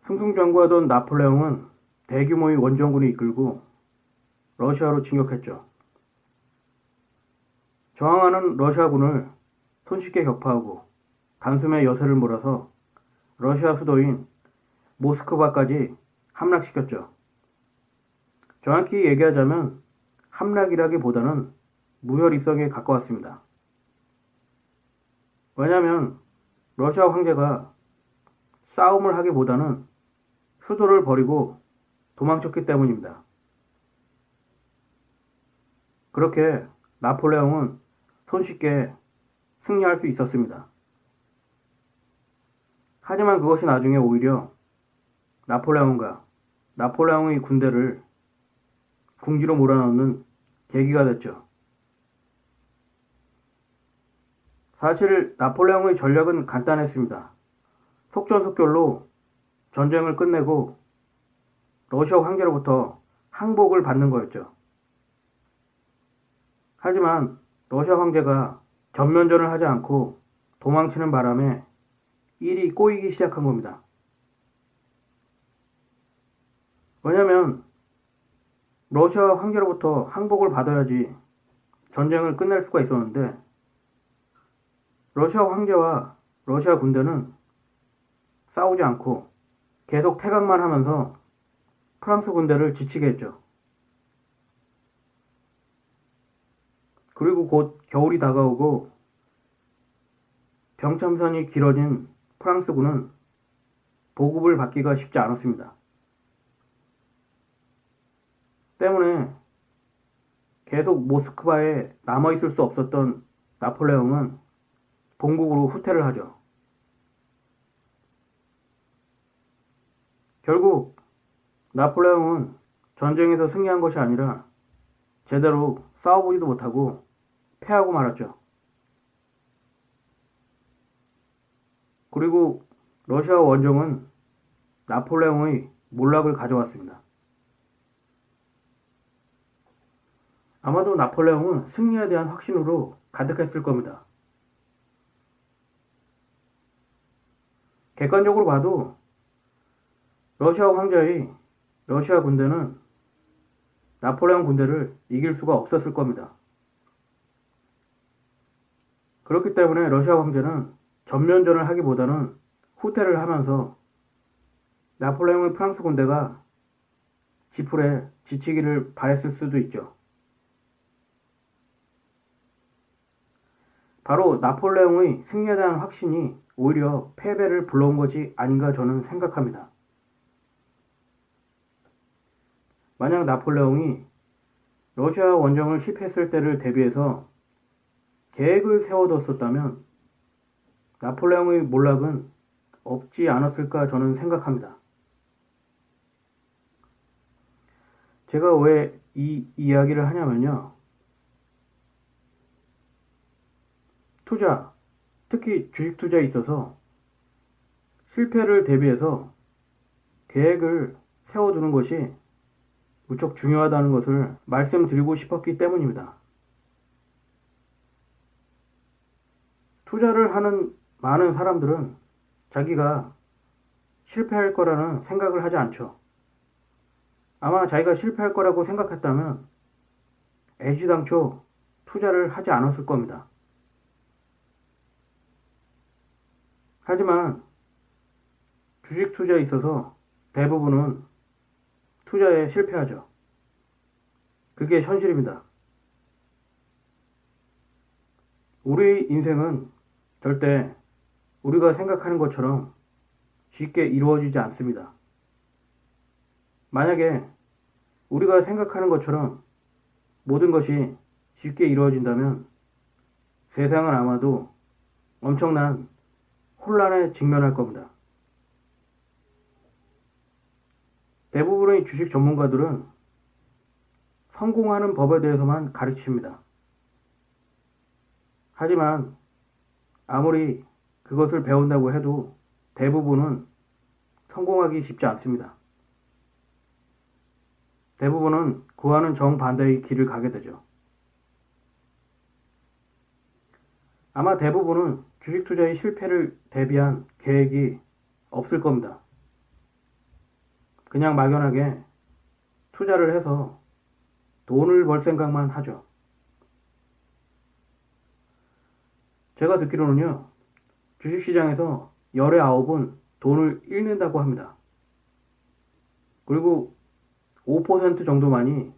승승장구하던 나폴레옹은 대규모의 원정군을 이끌고 러시아로 진격했죠. 저항하는 러시아군을 손쉽게 격파하고 단숨에 여세를 몰아서 러시아 수도인 모스크바까지 함락시켰죠. 정확히 얘기하자면 함락이라기보다는 무혈 입성에 가까웠습니다. 왜냐하면 러시아 황제가 싸움을 하기보다는 수도를 버리고 도망쳤기 때문입니다. 그렇게 나폴레옹은 손쉽게 승리할 수 있었습니다. 하지만 그것이 나중에 오히려 나폴레옹과 나폴레옹의 군대를 궁지로 몰아넣는 계기가 됐죠. 사실 나폴레옹의 전략은 간단했습니다. 속전속결로 전쟁을 끝내고 러시아 황제로부터 항복을 받는 거였죠. 하지만 러시아 황제가 전면전을 하지 않고 도망치는 바람에 일이 꼬이기 시작한 겁니다. 왜냐면 러시아 황제로부터 항복을 받아야지 전쟁을 끝낼 수가 있었는데 러시아 황제와 러시아 군대는 싸우지 않고 계속 태강만 하면서 프랑스 군대를 지치게 했죠. 그리고 곧 겨울이 다가오고 병참선이 길어진 프랑스군은 보급을 받기가 쉽지 않았습니다. 때문에 계속 모스크바에 남아있을 수 없었던 나폴레옹은 본국으로 후퇴를 하죠. 결국 나폴레옹은 전쟁에서 승리한 것이 아니라 제대로 싸워보지도 못하고 패하고 말았죠. 그리고 러시아 원정은 나폴레옹의 몰락을 가져왔습니다. 아마도 나폴레옹은 승리에 대한 확신으로 가득했을 겁니다. 객관적으로 봐도 러시아 황제의 러시아 군대는 나폴레옹 군대를 이길 수가 없었을 겁니다. 그렇기 때문에 러시아 황제는 전면전을 하기보다는 후퇴를 하면서 나폴레옹의 프랑스 군대가 지풀에 지치기를 바랬을 수도 있죠. 바로 나폴레옹의 승리에 대한 확신이 오히려 패배를 불러온 것이 아닌가 저는 생각합니다. 만약 나폴레옹이 러시아 원정을 실패했을 때를 대비해서 계획을 세워뒀었다면 나폴레옹의 몰락은 없지 않았을까 저는 생각합니다. 제가 왜 이 이야기를 하냐면요. 투자, 특히 주식 투자에 있어서 실패를 대비해서 계획을 세워두는 것이 무척 중요하다는 것을 말씀드리고 싶었기 때문입니다. 투자를 하는 많은 사람들은 자기가 실패할 거라는 생각을 하지 않죠. 아마 자기가 실패할 거라고 생각했다면 애시당초 투자를 하지 않았을 겁니다. 하지만 주식 투자에 있어서 대부분은 투자에 실패하죠. 그게 현실입니다. 우리 인생은 절대 우리가 생각하는 것처럼 쉽게 이루어지지 않습니다. 만약에 우리가 생각하는 것처럼 모든 것이 쉽게 이루어진다면 세상은 아마도 엄청난 혼란에 직면할 겁니다. 대부분의 주식 전문가들은 성공하는 법에 대해서만 가르칩니다. 하지만 아무리 그것을 배운다고 해도 대부분은 성공하기 쉽지 않습니다. 대부분은 그와는 정반대의 길을 가게 되죠. 아마 대부분은 주식 투자의 실패를 대비한 계획이 없을 겁니다. 그냥 막연하게 투자를 해서 돈을 벌 생각만 하죠. 제가 듣기로는요, 주식시장에서 열의 9은 돈을 잃는다고 합니다. 그리고 5% 정도만이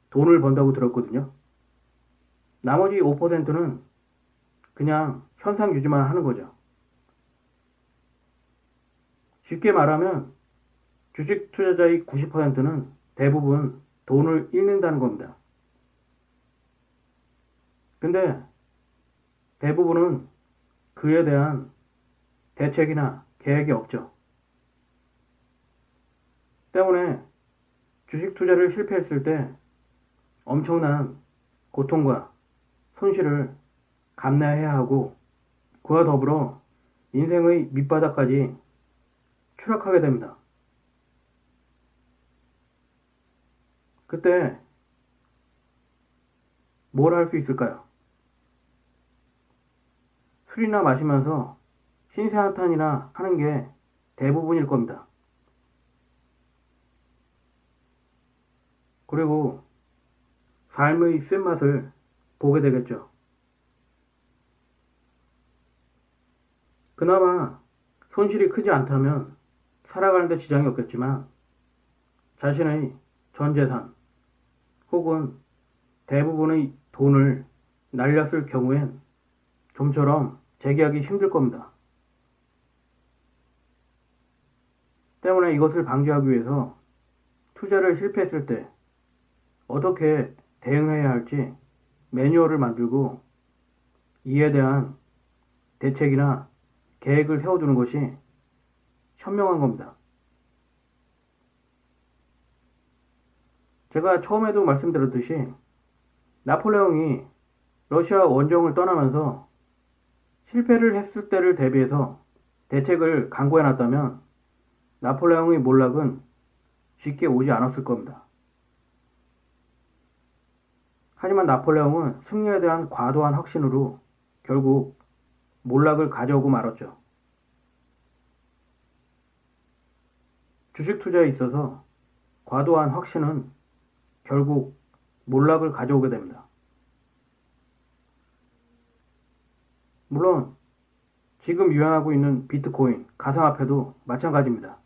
돈을 번다고 들었거든요. 나머지 5%는 그냥 현상 유지만 하는 거죠. 쉽게 말하면 주식 투자자의 90%는 대부분 돈을 잃는다는 겁니다. 근데 대부분은 그에 대한 대책이나 계획이 없죠. 때문에 주식 투자를 실패했을 때 엄청난 고통과 손실을 감내해야 하고 그와 더불어 인생의 밑바닥까지 추락하게 됩니다. 그때 뭘 할 수 있을까요? 술이나 마시면서 신세한탄이나 하는 게 대부분일 겁니다. 그리고 삶의 쓴맛을 보게 되겠죠. 그나마 손실이 크지 않다면 살아가는데 지장이 없겠지만 자신의 전 재산 혹은 대부분의 돈을 날렸을 경우엔 좀처럼 재기하기 힘들 겁니다. 때문에 이것을 방지하기 위해서 투자를 실패했을 때 어떻게 대응해야 할지 매뉴얼을 만들고 이에 대한 대책이나 계획을 세워두는 것이 현명한 겁니다. 제가 처음에도 말씀드렸듯이 나폴레옹이 러시아 원정을 떠나면서 실패를 했을 때를 대비해서 대책을 강구해놨다면 나폴레옹의 몰락은 쉽게 오지 않았을 겁니다. 하지만 나폴레옹은 승리에 대한 과도한 확신으로 결국 몰락을 가져오고 말았죠. 주식 투자에 있어서 과도한 확신은 결국 몰락을 가져오게 됩니다. 물론 지금 유행하고 있는 비트코인, 가상화폐도 마찬가지입니다.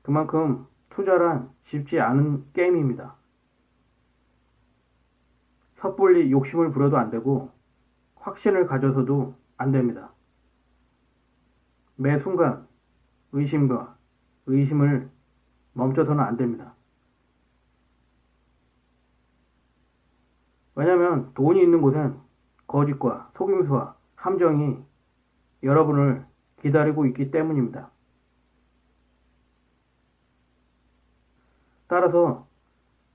그만큼 투자란 쉽지 않은 게임입니다. 섣불리 욕심을 부려도 안 되고 확신을 가져서도 안 됩니다. 매 순간 의심과 의심을 멈춰서는 안 됩니다. 왜냐하면 돈이 있는 곳엔 거짓과 속임수와 함정이 여러분을 기다리고 있기 때문입니다. 따라서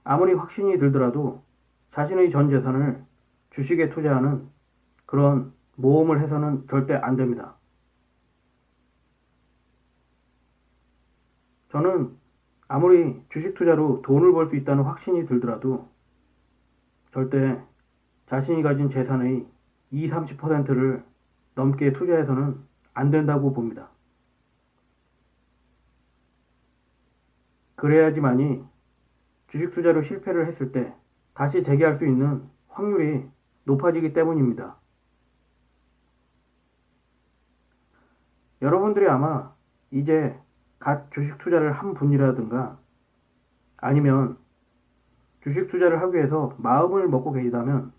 아무리 확신이 들더라도 자신의 전 재산을 주식에 투자하는 그런 모험을 해서는 절대 안 됩니다. 저는 아무리 주식 투자로 돈을 벌 수 있다는 확신이 들더라도 절대 자신이 가진 재산의 20, 30%를 넘게 투자해서는 안 된다고 봅니다. 그래야지만이 주식 투자로 실패를 했을 때 다시 재기할 수 있는 확률이 높아지기 때문입니다. 여러분들이 아마 이제 갓 주식 투자를 한 분이라든가 아니면 주식 투자를 하기 위해서 마음을 먹고 계시다면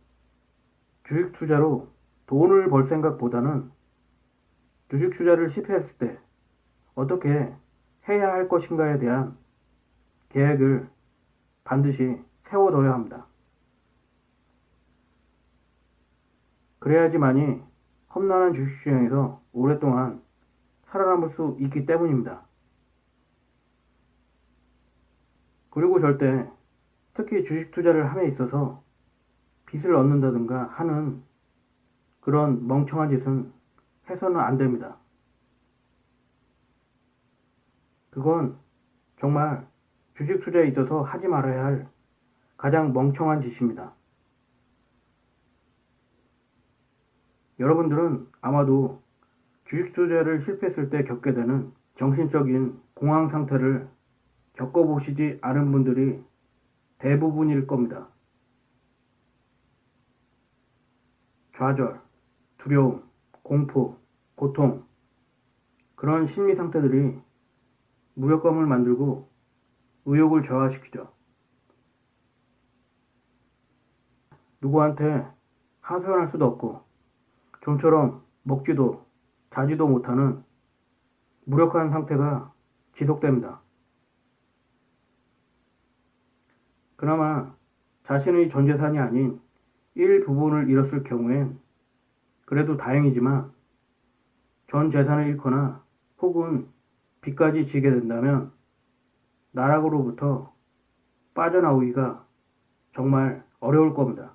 주식 투자로 돈을 벌 생각보다는 주식 투자를 실패했을 때 어떻게 해야 할 것인가에 대한 계획을 반드시 세워둬야 합니다. 그래야지만이 험난한 주식시장에서 오랫동안 살아남을 수 있기 때문입니다. 그리고 절대 특히 주식 투자를 함에 있어서 빚을 얻는다든가 하는 그런 멍청한 짓은 해서는 안 됩니다. 그건 정말 주식 투자에 있어서 하지 말아야 할 가장 멍청한 짓입니다. 여러분들은 아마도 주식 투자를 실패했을 때 겪게 되는 정신적인 공황 상태를 겪어보시지 않은 분들이 대부분일 겁니다. 좌절, 두려움, 공포, 고통, 그런 심리 상태들이 무력감을 만들고 의욕을 저하시키죠. 누구한테 하소연할 수도 없고 좀처럼 먹지도 자지도 못하는 무력한 상태가 지속됩니다. 그나마 자신의 전 재산이 아닌 일부분을 잃었을 경우엔 그래도 다행이지만 전 재산을 잃거나 혹은 빚까지 지게 된다면 나락으로부터 빠져나오기가 정말 어려울 겁니다.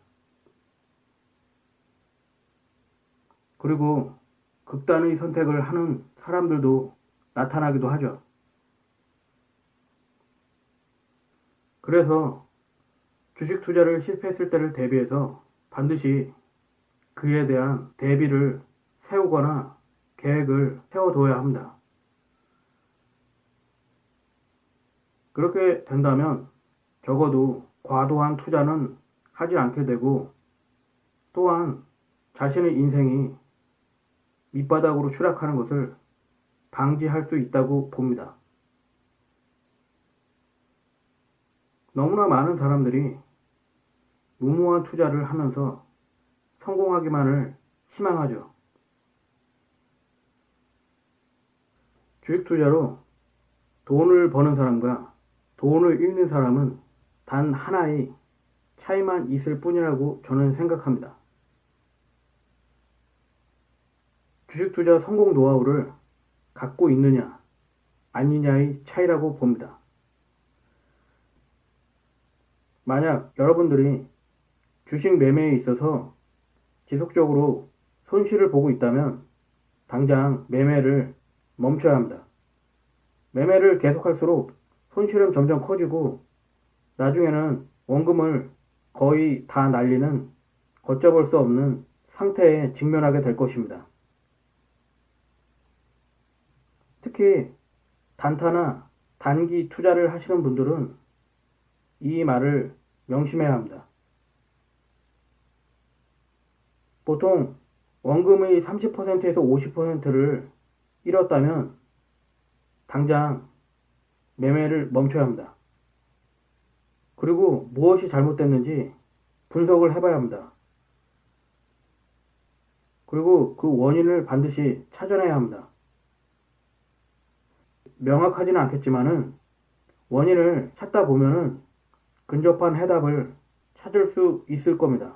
그리고 극단의 선택을 하는 사람들도 나타나기도 하죠. 그래서 주식 투자를 실패했을 때를 대비해서 반드시 그에 대한 대비를 세우거나 계획을 세워둬야 합니다. 그렇게 된다면 적어도 과도한 투자는 하지 않게 되고 또한 자신의 인생이 밑바닥으로 추락하는 것을 방지할 수 있다고 봅니다. 너무나 많은 사람들이 무모한 투자를 하면서 성공하기만을 희망하죠. 주식 투자로 돈을 버는 사람과 돈을 잃는 사람은 단 하나의 차이만 있을 뿐이라고 저는 생각합니다. 주식 투자 성공 노하우를 갖고 있느냐 아니냐의 차이라고 봅니다. 만약 여러분들이 주식 매매에 있어서 지속적으로 손실을 보고 있다면 당장 매매를 멈춰야 합니다. 매매를 계속할수록 손실은 점점 커지고 나중에는 원금을 거의 다 날리는 걷잡을 수 없는 상태에 직면하게 될 것입니다. 특히 단타나 단기 투자를 하시는 분들은 이 말을 명심해야 합니다. 보통 원금의 30%에서 50%를 잃었다면 당장 매매를 멈춰야 합니다. 그리고 무엇이 잘못됐는지 분석을 해봐야 합니다. 그리고 그 원인을 반드시 찾아내야 합니다. 명확하지는 않겠지만은 원인을 찾다 보면은 근접한 해답을 찾을 수 있을 겁니다.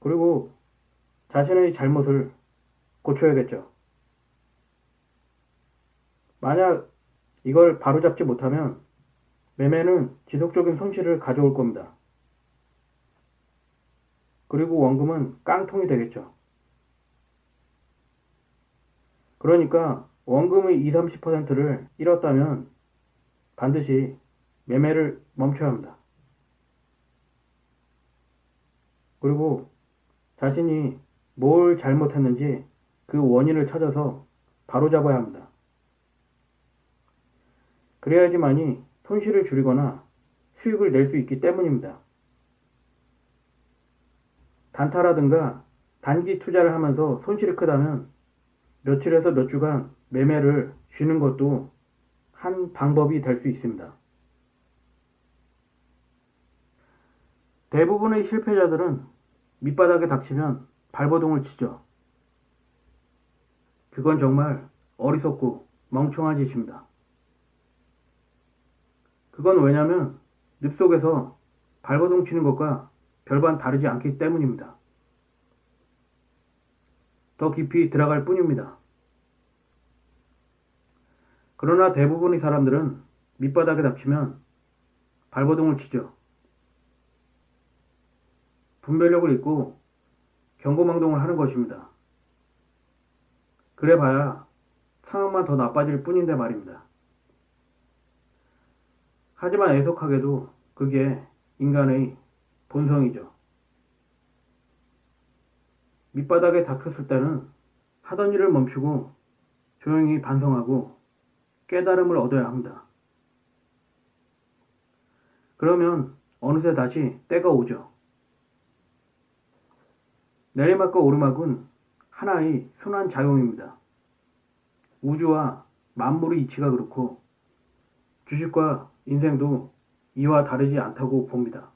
그리고 자신의 잘못을 고쳐야겠죠. 만약 이걸 바로잡지 못하면 매매는 지속적인 손실을 가져올 겁니다. 그리고 원금은 깡통이 되겠죠. 그러니까 원금의 20-30%를 잃었다면 반드시 매매를 멈춰야 합니다. 그리고 자신이 뭘 잘못했는지 그 원인을 찾아서 바로잡아야 합니다. 그래야지만이 손실을 줄이거나 수익을 낼 수 있기 때문입니다. 단타라든가 단기 투자를 하면서 손실이 크다면 며칠에서 몇 주간 매매를 쉬는 것도 한 방법이 될 수 있습니다. 대부분의 실패자들은 밑바닥에 닥치면 발버둥을 치죠. 그건 정말 어리석고 멍청한 짓입니다. 그건 왜냐면 늪속에서 발버둥 치는 것과 별반 다르지 않기 때문입니다. 더 깊이 들어갈 뿐입니다. 그러나 대부분의 사람들은 밑바닥에 닥치면 발버둥을 치죠. 분별력을 잃고 경고망동을 하는 것입니다. 그래봐야 상황만 더 나빠질 뿐인데 말입니다. 하지만 애석하게도 그게 인간의 본성이죠. 밑바닥에 닥쳤을 때는 하던 일을 멈추고 조용히 반성하고 깨달음을 얻어야 합니다. 그러면 어느새 다시 때가 오죠. 내리막과 오르막은 하나의 순환 작용입니다. 우주와 만물의 이치가 그렇고 주식과 인생도 이와 다르지 않다고 봅니다.